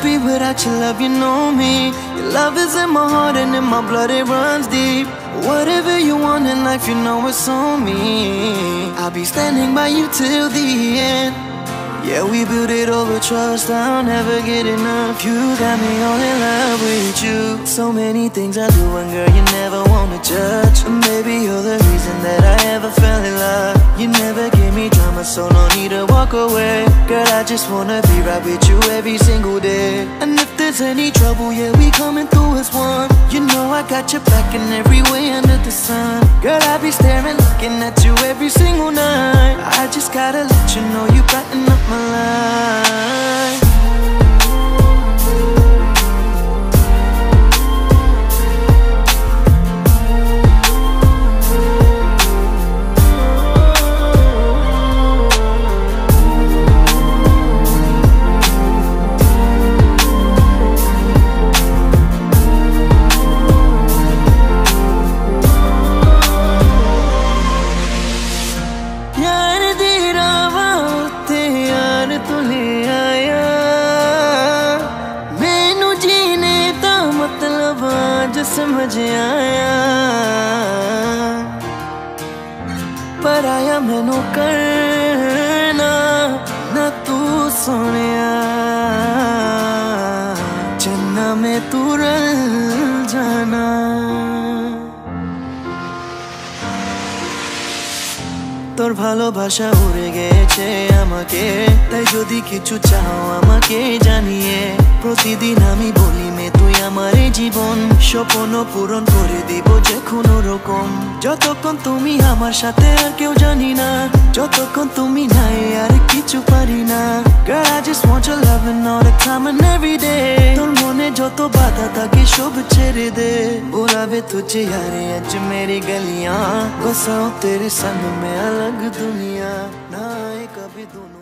be without your love, you know me. Your love is in my heart and in my blood, it runs deep. Whatever you want in life, you know it's on me. I'll be standing by you till the end. Yeah, we built it over trust, I'll never get enough. You got me all in love with you. So many things I do and girl, you never wanna judge. And baby, you're the reason that I ever fell in love. You never gave me drama, so no need to walk away. Girl, I just wanna be right with you every single day. And if there's any trouble, yeah, we coming through as one. You know I got your back in every way under the sun. Girl, I be staring, looking at you every single night. I just gotta let you know you brighten up my life. समझ आया पर आया मैनू करना ना तू सोनिया चन्ना में तू रल जाना তোর ভালোবাসা উড়ে গেছে আমাকে তাই যদি কিছু চাও আমাকে জানিয়ে প্রতিদিন আমি বলি মে তুই আমার জীবন স্বপ্ন পূরণ করে দিব যে কোনো রকম যতক্ষণ তুমি আমার সাথে আর কেউ জানি না যতক্ষণ তুমি নাই আর কিছু পারি না Girl I just want your love and all the time and every day তোর মনে যত বাধা থাকে সব ছেড়ে দে बुलावे तुझे यारे आज मेरी गलियां बसाऊं तेरे संग में अलग दुनिया ना आए कभी दोनों